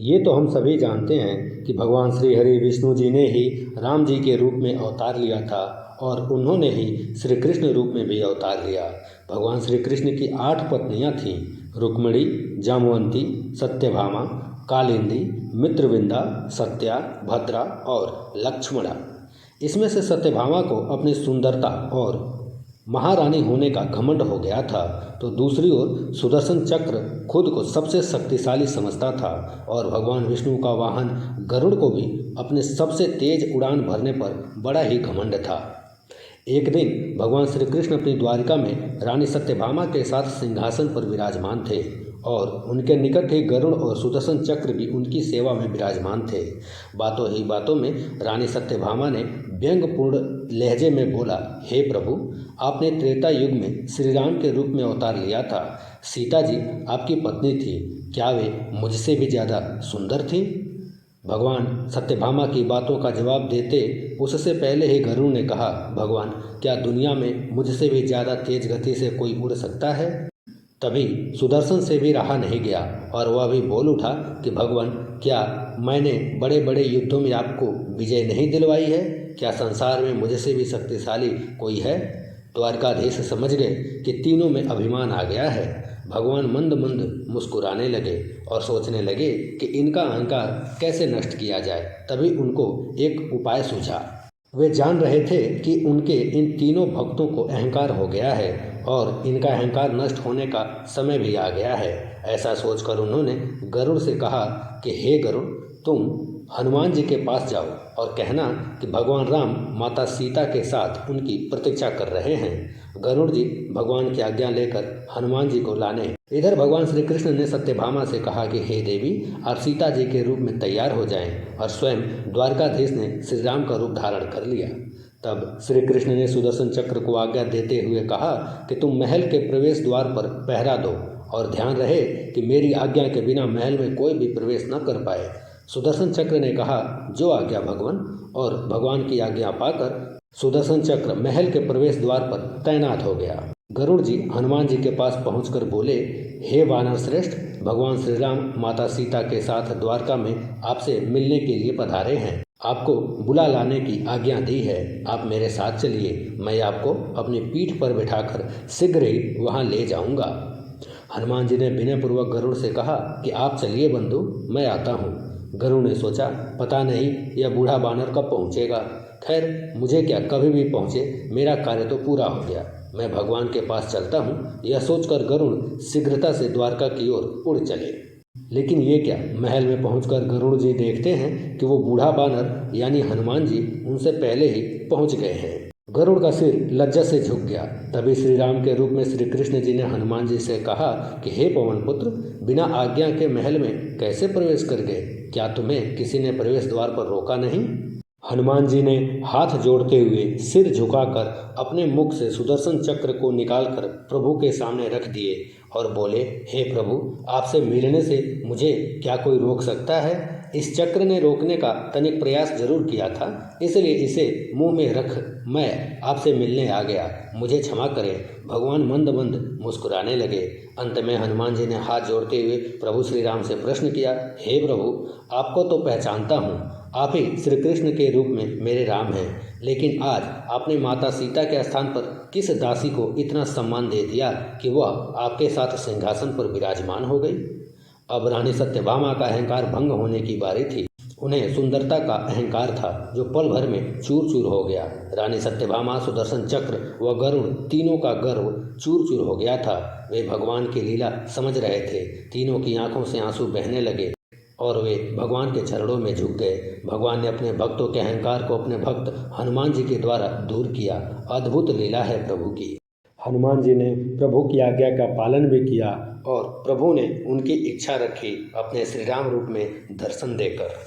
ये तो हम सभी जानते हैं कि भगवान श्री हरि विष्णु जी ने ही राम जी के रूप में अवतार लिया था और उन्होंने ही श्री कृष्ण रूप में भी अवतार लिया। भगवान श्री कृष्ण की 8 पत्नियां थीं। रुक्मिणी, जामवंती, सत्यभामा, कालिंदी, मित्रविंदा, सत्या, भद्रा और लक्ष्मणा। इसमें से सत्यभामा को अपनी सुंदरता और महारानी होने का घमंड हो गया था, तो दूसरी ओर सुदर्शन चक्र खुद को सबसे शक्तिशाली समझता था और भगवान विष्णु का वाहन गरुड़ को भी अपने सबसे तेज उड़ान भरने पर बड़ा ही घमंड था। एक दिन भगवान श्री कृष्ण अपनी द्वारिका में रानी सत्यभामा के साथ सिंहासन पर विराजमान थे और उनके निकट ही गरुड़ और सुदर्शन चक्र भी उनकी सेवा में विराजमान थे। बातों ही बातों में रानी सत्यभामा ने व्यंग्यपूर्ण लहजे में बोला, हे प्रभु, आपने त्रेता युग में श्री राम के रूप में अवतार लिया था। सीता जी आपकी पत्नी थी, क्या वे मुझसे भी ज़्यादा सुंदर थीं? भगवान सत्यभामा की बातों का जवाब देते उससे पहले ही गरुड़ ने कहा, भगवान, क्या दुनिया में मुझसे भी ज़्यादा तेज गति से कोई उड़ सकता है? तभी सुदर्शन से भी रहा नहीं गया और वह भी बोल उठा कि भगवान, क्या मैंने बड़े बड़े युद्धों में आपको विजय नहीं दिलवाई है? क्या संसार में मुझसे भी शक्तिशाली कोई है? द्वारकाधीश समझ गए कि तीनों में अभिमान आ गया है। भगवान मंद मंद मुस्कुराने लगे और सोचने लगे कि इनका अहंकार कैसे नष्ट किया जाए। तभी उनको एक उपाय सूझा। वे जान रहे थे कि उनके इन तीनों भक्तों को अहंकार हो गया है और इनका अहंकार नष्ट होने का समय भी आ गया है। ऐसा सोचकर उन्होंने गरुड़ से कहा कि हे गरुड़, तुम हनुमान जी के पास जाओ और कहना कि भगवान राम माता सीता के साथ उनकी प्रतीक्षा कर रहे हैं। गरुड़ जी भगवान की आज्ञा लेकर हनुमान जी को लाने। इधर भगवान श्री कृष्ण ने सत्यभामा से कहा कि हे देवी, आप सीता जी के रूप में तैयार हो जाएं और स्वयं द्वारकाधीश ने श्री राम का रूप धारण कर लिया। तब श्री कृष्ण ने सुदर्शन चक्र को आज्ञा देते हुए कहा कि तुम महल के प्रवेश द्वार पर पहरा दो और ध्यान रहे कि मेरी आज्ञा के बिना महल में कोई भी प्रवेश न कर पाए। सुदर्शन चक्र ने कहा, जो आज्ञा भगवान। और भगवान की आज्ञा पाकर सुदर्शन चक्र महल के प्रवेश द्वार पर तैनात हो गया। गरुड़ जी हनुमान जी के पास पहुंचकर बोले, हे वानर श्रेष्ठ, भगवान श्री राम माता सीता के साथ द्वारका में आपसे मिलने के लिए पधारे हैं। आपको बुला लाने की आज्ञा दी है। आप मेरे साथ चलिए, मैं आपको अपनी पीठ पर बिठाकर शीघ्र ही वहां ले जाऊंगा। हनुमान जी ने विनयपूर्वक गरुड़ से कहा कि आप चलिए बंधु, मैं आता हूँ। गरुड़ ने सोचा, पता नहीं यह बूढ़ा बानर कब पहुँचेगा। खैर, मुझे क्या, कभी भी पहुँचे, मेरा कार्य तो पूरा हो गया। मैं भगवान के पास चलता हूँ। यह सोचकर गरुड़ शीघ्रता से द्वारका की ओर उड़ चले। लेकिन ये क्या, महल में पहुंचकर गरुड़ जी देखते हैं कि वो बूढ़ा बानर यानी हनुमान जी उनसे पहले ही पहुंच गए हैं। गरुड़ का सिर लज्जा से झुक गया। तभी श्री राम के रूप में श्री कृष्ण जी ने हनुमान जी से कहा कि हे पवन पुत्र, बिना आज्ञा के महल में कैसे प्रवेश कर गए? क्या तुम्हें किसी ने प्रवेश द्वार पर रोका नहीं? हनुमान जी ने हाथ जोड़ते हुए सिर झुकाकर अपने मुख से सुदर्शन चक्र को निकालकर प्रभु के सामने रख दिए और बोले, हे प्रभु, आपसे मिलने से मुझे क्या कोई रोक सकता है? इस चक्र ने रोकने का तनिक प्रयास जरूर किया था, इसलिए इसे मुंह में रख मैं आपसे मिलने आ गया। मुझे क्षमा करें। भगवान मंद मंद मुस्कुराने लगे। अंत में हनुमान जी ने हाथ जोड़ते हुए प्रभु श्री राम से प्रश्न किया, हे प्रभु, आपको तो पहचानता हूँ, आप ही श्री कृष्ण के रूप में मेरे राम हैं, लेकिन आज आपने माता सीता के स्थान पर किस दासी को इतना सम्मान दे दिया कि वह आपके साथ सिंहासन पर विराजमान हो गई? अब रानी सत्यभामा का अहंकार भंग होने की बारी थी। उन्हें सुंदरता का अहंकार था जो पल भर में चूर चूर हो गया। रानी सत्यभामा, सुदर्शन चक्र व गरुड़, तीनों का गर्व चूर चूर हो गया था। वे भगवान की लीला समझ रहे थे। तीनों की आंखों से आंसू बहने लगे और वे भगवान के चरणों में झुक गए। भगवान ने अपने भक्तों के अहंकार को अपने भक्त हनुमान जी के द्वारा दूर किया। अद्भुत लीला है प्रभु की। हनुमान जी ने प्रभु की आज्ञा का पालन भी किया और प्रभु ने उनकी इच्छा रखी अपने श्री राम रूप में दर्शन देकर।